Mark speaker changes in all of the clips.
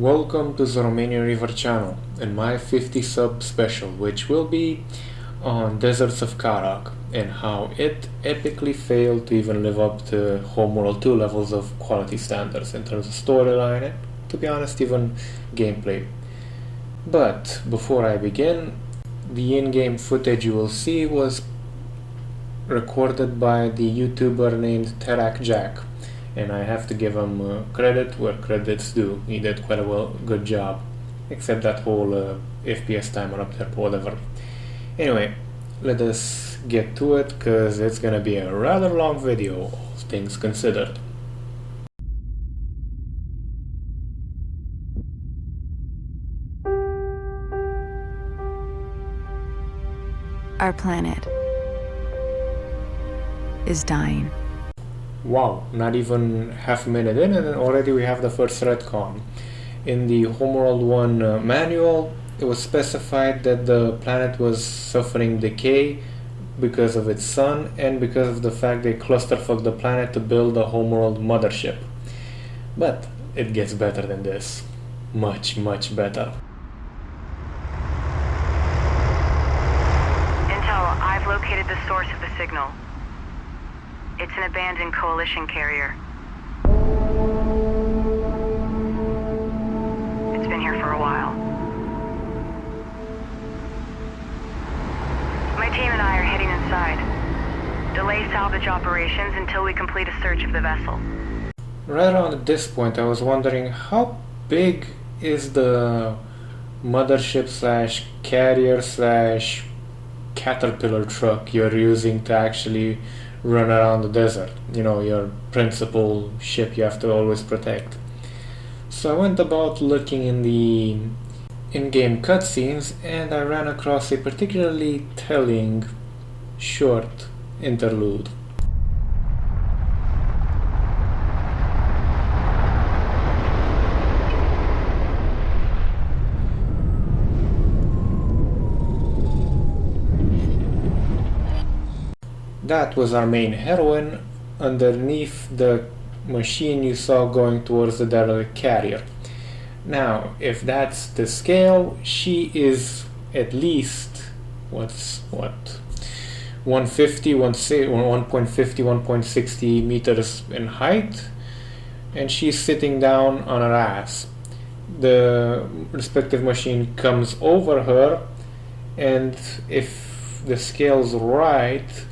Speaker 1: Welcome to the Romanian River channel and my 50 sub special, which will be on Deserts of Kharak and how it epically failed to even live up to Homeworld 2 levels of quality standards in terms of storyline and, to be honest, even gameplay. But before I begin, the in-game footage you will see was recorded by the YouTuber named TerakJK. And I have to give him credit where credit's due. He did quite a good job, except that whole FPS timer up there, but whatever. Anyway, let us get to it, because it's gonna be a rather long video, all things considered.
Speaker 2: Our planet is dying.
Speaker 1: Wow, not even half a minute in and then already we have the first retcon. In the Homeworld 1 manual, it was specified that the planet was suffering decay because of its sun and because of the fact they clusterfucked the planet to build a Homeworld mothership. But it gets better than this. Much, much better.
Speaker 3: Intel, I've located the source of the signal. It's an abandoned coalition carrier. It's been here for a while. My team and I are heading inside. Delay salvage operations until we complete a search of the vessel.
Speaker 1: Right around at this point I was wondering how big is the mothership slash carrier slash caterpillar truck you're using to actually run around the desert, you know, your principal ship you have to always protect. So I went about looking in the in-game cutscenes and I ran across a particularly telling short interlude. That was our main heroine underneath the machine you saw going towards the derelict carrier. Now, if that's the scale, she is at least, 150, 1.60 meters in height, and she's sitting down on her ass. The respective machine comes over her, and if the scale's right,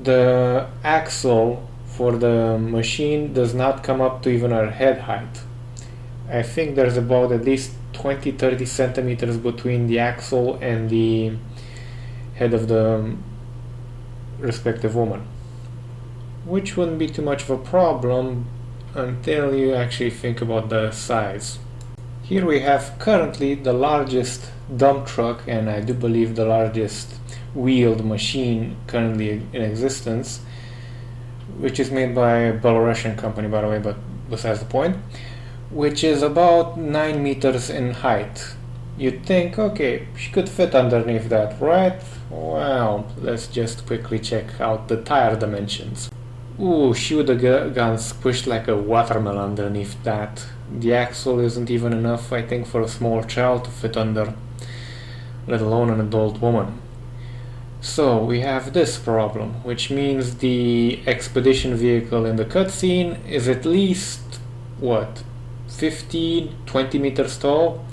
Speaker 1: the axle for the machine does not come up to even her head height. I think there's about at least 20-30 centimeters between the axle and the head of the respective woman, which wouldn't be too much of a problem until you actually think about the size. Here we have currently the largest dump truck, and I do believe the largest wheeled machine currently in existence, which is made by a Belarusian company, by the way, but besides the point, which is about 9 meters in height. You'd think, okay, she could fit underneath that, right? Well, let's just quickly check out the tire dimensions. Ooh, she would have gone squished like a watermelon underneath that. The axle isn't even enough, I think, for a small child to fit under, let alone an adult woman. So we have this problem, which means the expedition vehicle in the cutscene is at least, 15-20 meters tall?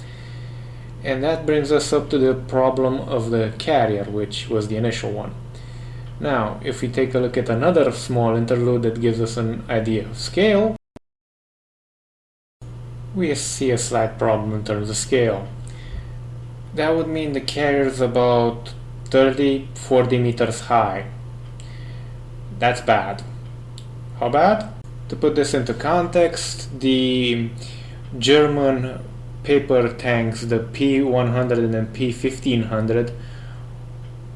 Speaker 1: And that brings us up to the problem of the carrier, which was the initial one. Now, if we take a look at another small interlude that gives us an idea of scale, we see a slight problem in terms of scale. That would mean the carrier is about 30-40 meters high. That's bad. How bad? To put this into context, the German paper tanks, the P100 and the P1500,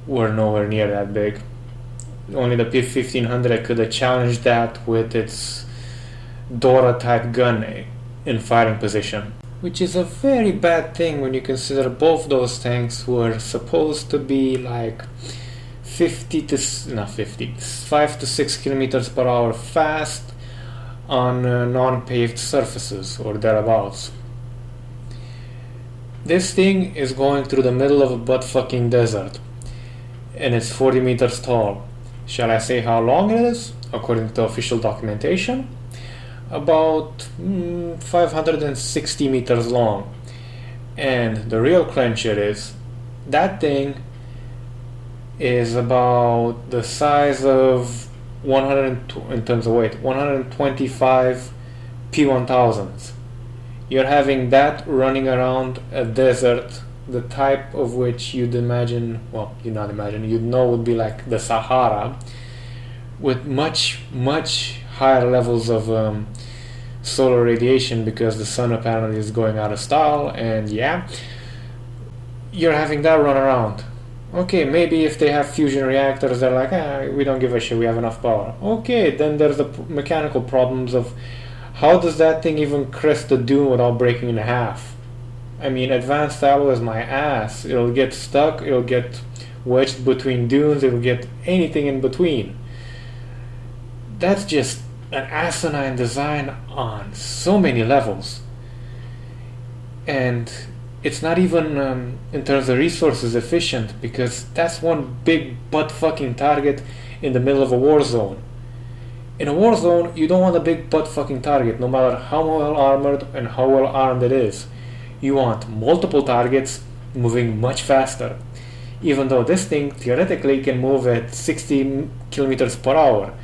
Speaker 1: were nowhere near that big. Only the P1500 could have challenged that with its Dora type gun in firing position, which is a very bad thing when you consider both those tanks were supposed to be like 5 to 6 kilometers per hour fast on non-paved surfaces or thereabouts. This thing is going through the middle of a butt-fucking desert, and it's 40 meters tall. Shall I say how long it is? According to official documentation, about 560 meters long. And the real clincher is, that thing is about the size of 100, in terms of weight, 125 P1000s. You're having that running around a desert, the type of which you'd imagine, well, you'd not imagine, you'd know would be like the Sahara, with much, much higher levels of solar radiation because the sun apparently is going out of style, and yeah, you're having that run around. Okay, maybe if they have fusion reactors, they're like, we don't give a shit, we have enough power. Okay, then there's the mechanical problems of how does that thing even crest the dune without breaking in half? I mean, advanced alloy is my ass. It'll get stuck, it'll get wedged between dunes, it'll get anything in between. That's just an asinine design on so many levels. And it's not even in terms of resources efficient, because that's one big butt fucking target in the middle of a war zone. In a war zone, you don't want a big butt fucking target, no matter how well armored and how well armed it is. You want multiple targets moving much faster. Even though this thing theoretically can move at 60 kilometers per hour,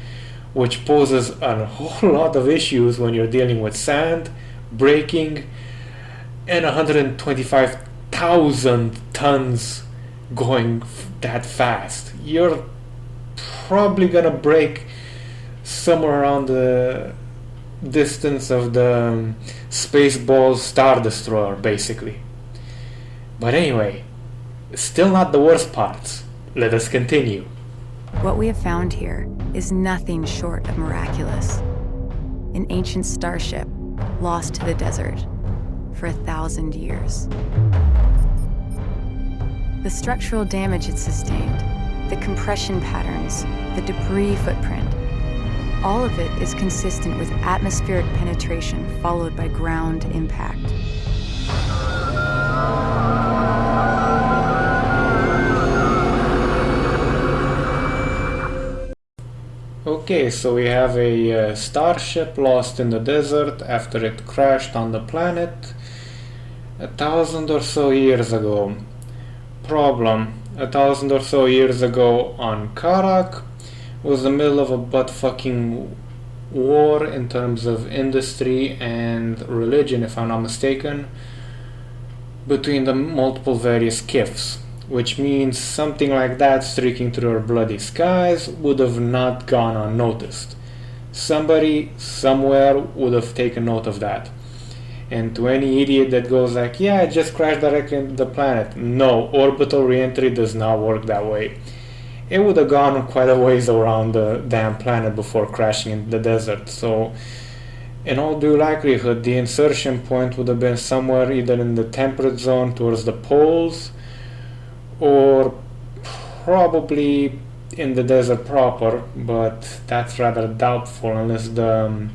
Speaker 1: which poses a whole lot of issues when you're dealing with sand, braking, and 125,000 tons going that fast. You're probably gonna break somewhere around the distance of the Spaceball Star Destroyer, basically. But anyway, still not the worst parts. Let us continue.
Speaker 2: What we have found here is nothing short of miraculous. An ancient starship lost to the desert for 1,000 years. The structural damage it sustained, the compression patterns, the debris footprint, all of it is consistent with atmospheric penetration followed by ground impact.
Speaker 1: Okay, so we have a starship lost in the desert after it crashed on the planet 1,000 or so years ago. Problem: 1,000 or so years ago on Kharak was the middle of a butt-fucking war in terms of industry and religion, if I'm not mistaken, between the multiple various kifs, which means something like that streaking through our bloody skies would have not gone unnoticed. Somebody, somewhere, would have taken note of that. And to any idiot that goes like, yeah, it just crashed directly into the planet. No, orbital reentry does not work that way. It would have gone quite a ways around the damn planet before crashing into the desert. So, in all due likelihood, the insertion point would have been somewhere either in the temperate zone towards the poles, or probably in the desert proper, but that's rather doubtful unless the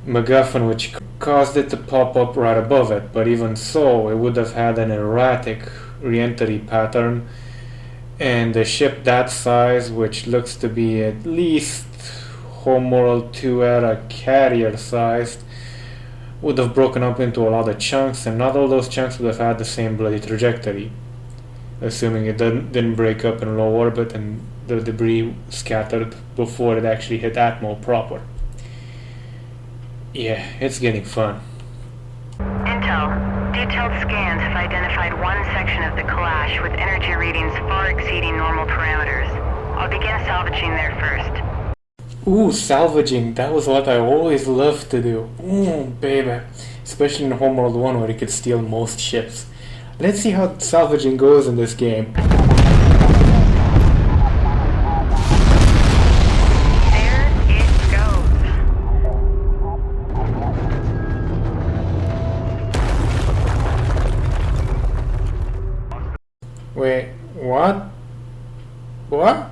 Speaker 1: MacGuffin which caused it to pop up right above it. But even so, it would have had an erratic re-entry pattern, and a ship that size, which looks to be at least Homeworld 2 era carrier sized, would have broken up into a lot of chunks, and not all those chunks would have had the same bloody trajectory, assuming it didn't break up in low orbit and the debris scattered before it actually hit Atmo proper. Yeah, it's getting fun.
Speaker 3: Intel. Detailed scans have identified one section of the clash with energy readings far exceeding normal parameters. I'll begin salvaging there first.
Speaker 1: Ooh, salvaging. That was what I always loved to do. Ooh, baby. Especially in Homeworld 1 where you could steal most ships. Let's see how salvaging goes in this game.
Speaker 3: There it goes.
Speaker 1: Wait, what? What?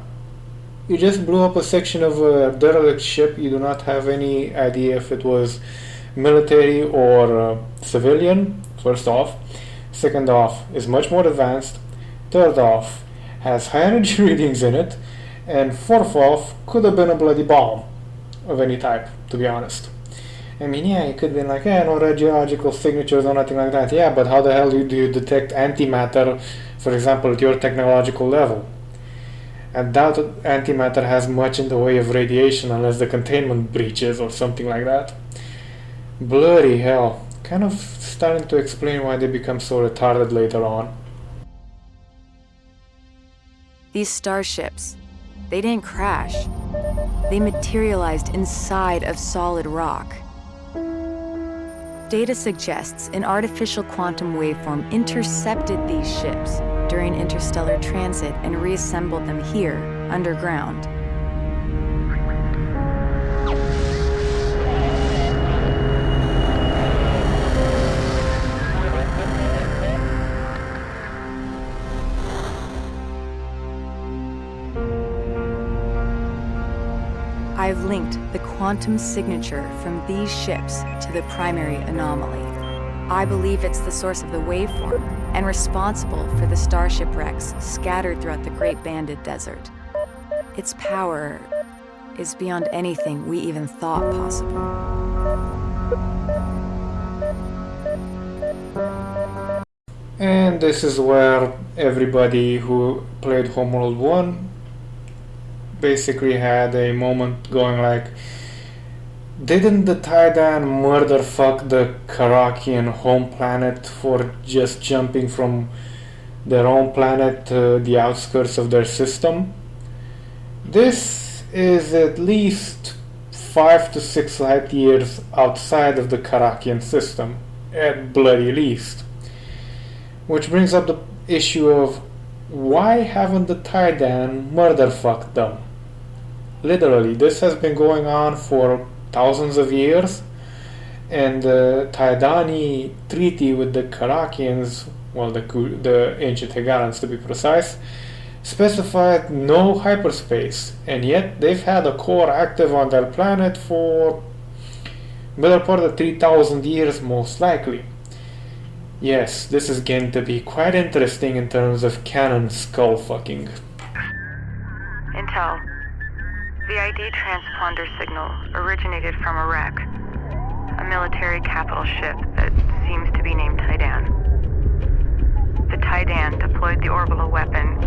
Speaker 1: You just blew up a section of a derelict ship. You do not have any idea if it was military or civilian, first off. Second off, is much more advanced. Third off, has high energy readings in it. And fourth off, could have been a bloody bomb of any type, to be honest. I mean, yeah, it could have been like, no radiological signatures or nothing like that. Yeah, but how the hell do you detect antimatter, for example, at your technological level? I doubt that antimatter has much in the way of radiation unless the containment breaches or something like that. Bloody hell. Kind of starting to explain why they become so retarded later on.
Speaker 2: These starships, they didn't crash. They materialized inside of solid rock. Data suggests an artificial quantum waveform intercepted these ships during interstellar transit and reassembled them here, underground. I've linked the quantum signature from these ships to the primary anomaly. I believe it's the source of the waveform and responsible for the starship wrecks scattered throughout the Great Banded Desert. Its power is beyond anything we even thought possible.
Speaker 1: And this is where everybody who played Homeworld 1 basically had a moment going like, didn't the Titan murder fuck the Kharakian home planet for just jumping from their own planet to the outskirts of their system? This is at least 5 to 6 light years outside of the Kharakian system, at bloody least. Which brings up the issue of why haven't the Titan murder fucked them? Literally, this has been going on for thousands of years, and the Taidani treaty with the Kharakians, well, the ancient Hegarans to be precise, specified no hyperspace, and yet they've had a core active on their planet for better part of 3,000 years most likely. Yes, this is going to be quite interesting in terms of canon skull fucking.
Speaker 3: Intel. The ID transponder signal originated from a wreck, a military capital ship that seems to be named Tidan. The Tidan deployed the orbital weapon,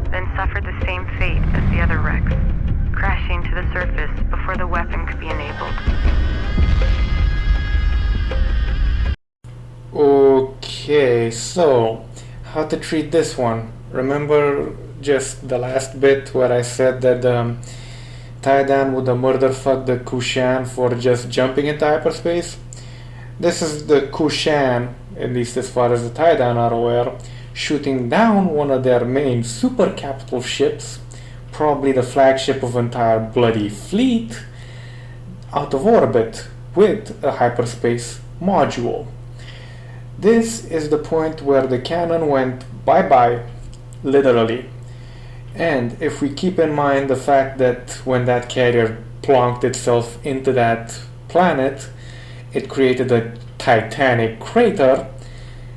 Speaker 3: then suffered the same fate as the other wrecks, crashing to the surface before the weapon could be enabled.
Speaker 1: Okay, so how to treat this one? Remember just the last bit where I said that Tidan would have murder fucked the Kushan for just jumping into hyperspace? This is the Kushan, at least as far as the Tidan are aware, shooting down one of their main super capital ships, probably the flagship of entire bloody fleet, out of orbit with a hyperspace module. This is the point where the cannon went bye-bye, literally. And if we keep in mind the fact that when that carrier plonked itself into that planet, it created a titanic crater,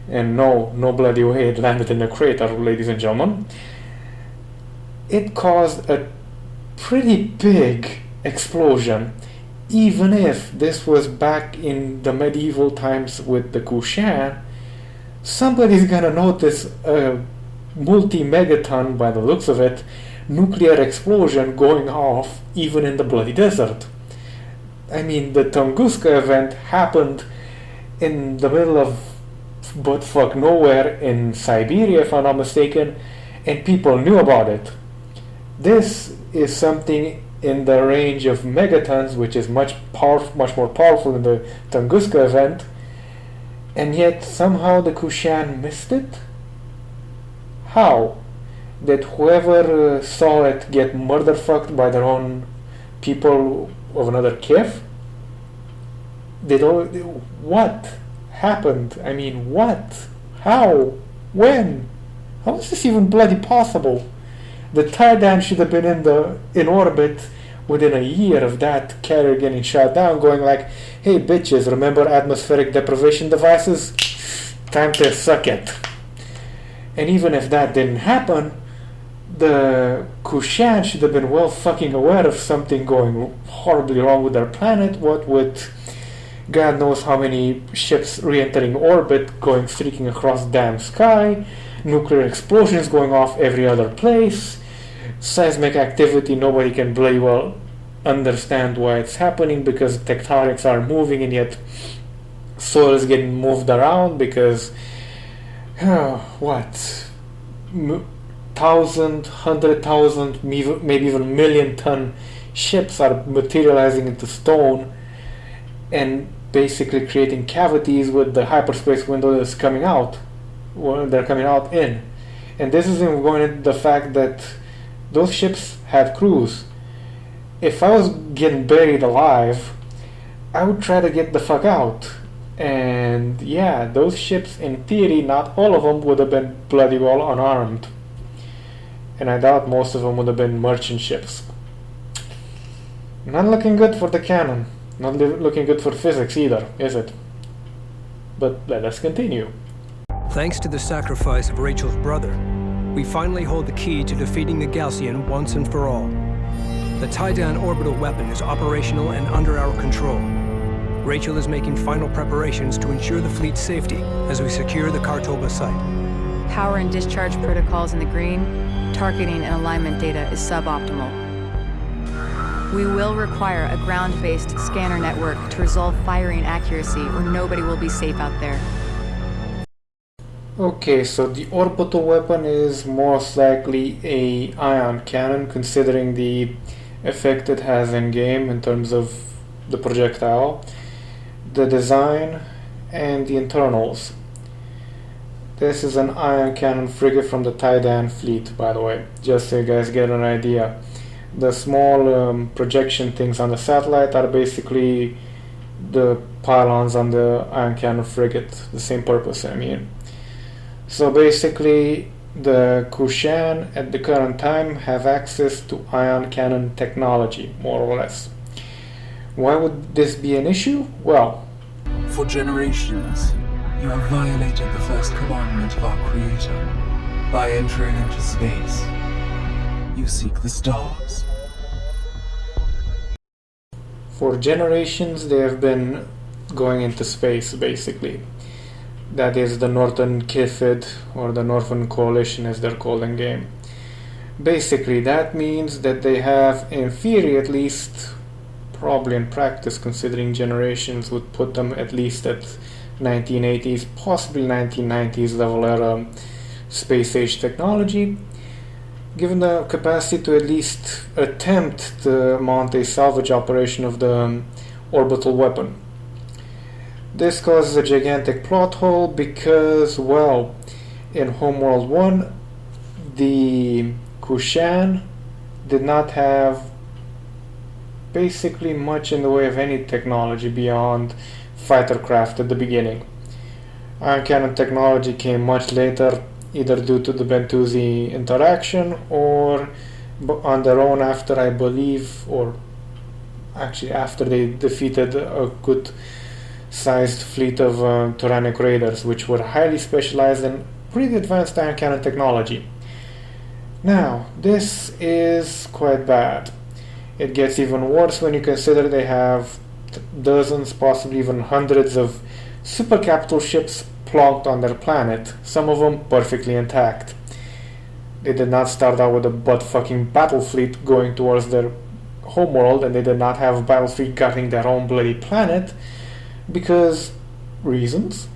Speaker 1: and no bloody way it landed in a crater, ladies and gentlemen. It caused a pretty big explosion. Even if this was back in the medieval times with the Kushan, somebody's gonna notice a multi-megaton, by the looks of it, nuclear explosion going off even in the bloody desert. I mean, the Tunguska event happened in the middle of buttfuck nowhere in Siberia, if I'm not mistaken, and people knew about it. This is something in the range of megatons, which is much more powerful than the Tunguska event, and yet somehow the Kushan missed it? How? That whoever saw it get murder fucked by their own people of another kith? What happened? I mean, what? How? When? How is this even bloody possible? The Titan should have been in orbit within a year of that carrier getting shot down, going like, hey bitches, remember atmospheric deprivation devices? time to suck it. And even if that didn't happen, the Kushan should have been well fucking aware of something going horribly wrong with their planet, what with God knows how many ships re-entering orbit, going streaking across the damn sky, nuclear explosions going off every other place, seismic activity nobody can bloody well understand why it's happening because tectonics are moving and yet soil is getting moved around because what 1,000, 100,000, maybe even million-ton ships are materializing into stone and basically creating cavities with the hyperspace window that's coming out. Well, they're coming out in. And this isn't going into the fact that those ships had crews. If I was getting buried alive, I would try to get the fuck out. And yeah, those ships, in theory, not all of them would have been bloody well unarmed. And I doubt most of them would have been merchant ships. Not looking good for the canon. Not looking good for physics either, is it? But let us continue.
Speaker 4: Thanks to the sacrifice of Rachel's brother, we finally hold the key to defeating the Gaussian once and for all. The tie-down orbital weapon is operational and under our control. Rachel is making final preparations to ensure the fleet's safety as we secure the Kartoba site.
Speaker 2: Power and discharge protocols in the green. Targeting and alignment data is suboptimal. We will require a ground-based scanner network to resolve firing accuracy or nobody will be safe out there.
Speaker 1: Okay, so the orbital weapon is most likely a ion cannon considering the effect it has in game in terms of the projectile, the design, and the internals. This is an ion cannon frigate from the Tidan fleet, by the way, just so you guys get an idea. The small projection things on the satellite are basically the pylons on the ion cannon frigate, the same purpose, I mean. So basically, the Kushan at the current time have access to ion cannon technology, more or less. Why would this be an issue? Well,
Speaker 5: for generations, you have violated the first commandment of our Creator by entering into space. You seek the stars.
Speaker 1: For generations, they have been going into space, basically. That is the Northern Kithid, or the Northern Coalition as they're called in game. Basically, that means that they have, in theory at least, probably in practice, considering generations would put them at least at 1980s, possibly 1990s level era space age technology, given the capacity to at least attempt to mount a salvage operation of the orbital weapon. This causes a gigantic plot hole because, well, in Homeworld 1, the Kushan did not have basically much in the way of any technology beyond fighter craft at the beginning. Ion cannon technology came much later, either due to the Bentusi interaction or on their own after, I believe, or actually after they defeated a good sized fleet of Turanic raiders, which were highly specialized and pretty advanced ion cannon technology. Now, this is quite bad. It gets even worse when you consider they have dozens, possibly even hundreds of super capital ships plonked on their planet, some of them perfectly intact. They did not start out with a butt-fucking battle fleet going towards their homeworld, and they did not have a battle fleet guarding their own bloody planet, because reasons?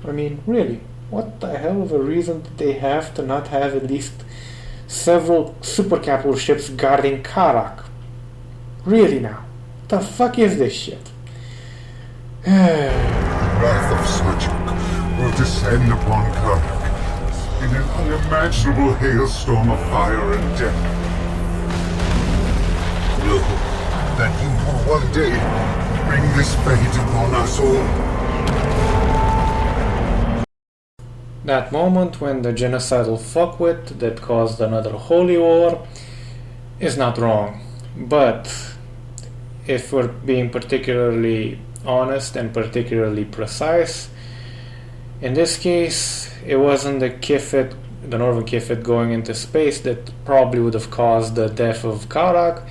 Speaker 1: I mean, really, what the hell of a reason did they have to not have at least several super capital ships guarding Kharak? Really now? The fuck is this shit?
Speaker 6: The wrath of Surgic will descend upon Kharak in an unimaginable hailstorm of fire and death. Know that you will one day bring this fate upon us all.
Speaker 1: That moment when the genocidal fuckwit that caused another holy war is not wrong, but if we're being particularly honest and particularly precise, In this case, it wasn't the Kifid, the Northern Kifid going into space that probably would have caused the death of Kharak,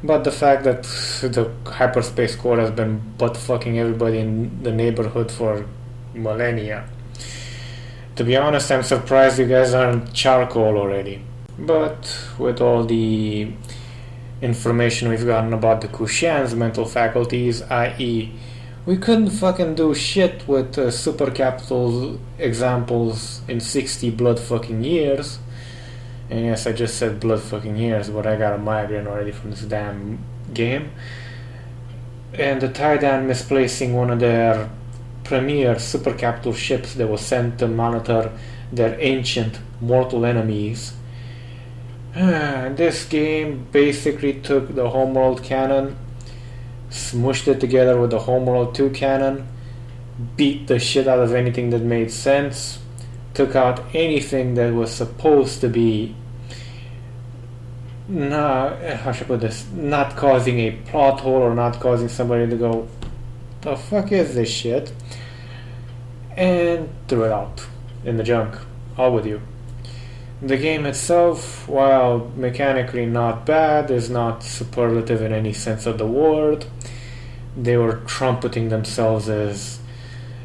Speaker 1: but the fact that the hyperspace core has been butt fucking everybody in the neighborhood for millennia. To be honest, I'm surprised you guys aren't charcoal already. But with all the information we've gotten about the Kushan's mental faculties, i.e., we couldn't fucking do shit with super capital examples in 60 blood fucking years. And yes, I just said blood fucking years, but I got a migraine already from this damn game. And the Tidan misplacing one of their premier super capital ships that was sent to monitor their ancient mortal enemies. This game basically took the Homeworld canon, smushed it together with the Homeworld 2 canon, beat the shit out of anything that made sense, took out anything that was supposed to be how should I put this, not causing a plot hole or not causing somebody to go, the fuck is this shit, and threw it out in the junk, all with you. The game itself, while mechanically not bad, is not superlative in any sense of the word. They were trumpeting themselves as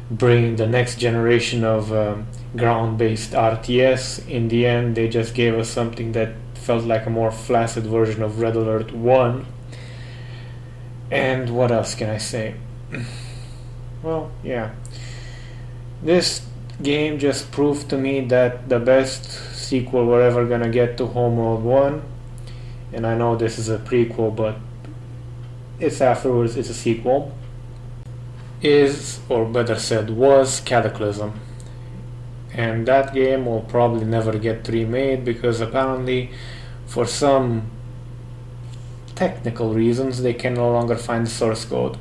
Speaker 1: bringing the next generation of ground-based RTS. In the end, they just gave us something that felt like a more flaccid version of Red Alert 1. And what else can I say? Well, yeah. This game just proved to me that the best sequel we're ever gonna get to Homeworld 1, and I know this is a prequel, but it's afterwards, it's a sequel, is, or better said, was Cataclysm. And that game will probably never get remade because apparently, for some technical reasons, they can no longer find the source code.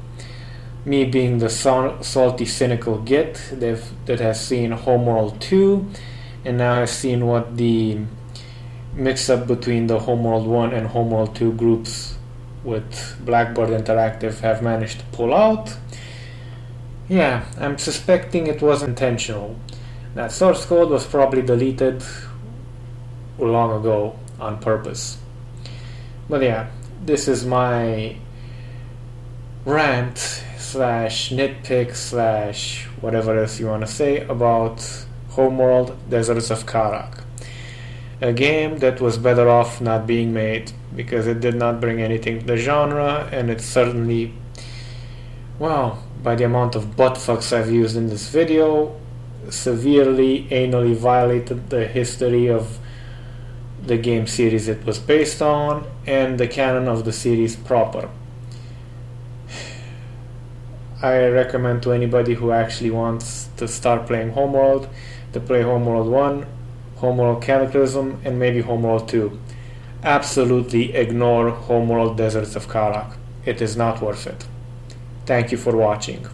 Speaker 1: Me being the salty, cynical git that has seen Homeworld 2 and now has seen what the mix-up between the Homeworld 1 and Homeworld 2 groups with Blackbird Interactive have managed to pull out. Yeah, I'm suspecting it was intentional. That source code was probably deleted long ago on purpose. But yeah, this is my rant slash nitpick slash whatever else you want to say about Homeworld Deserts of Kharak. A game that was better off not being made because it did not bring anything to the genre, and it certainly, well, by the amount of buttfucks I've used in this video, severely anally violated the history of the game series it was based on and the canon of the series proper. I recommend to anybody who actually wants to start playing Homeworld to play Homeworld 1, Homeworld Cataclysm, and maybe Homeworld 2. Absolutely ignore Homeworld Deserts of Kharak. It is not worth it. Thank you for watching.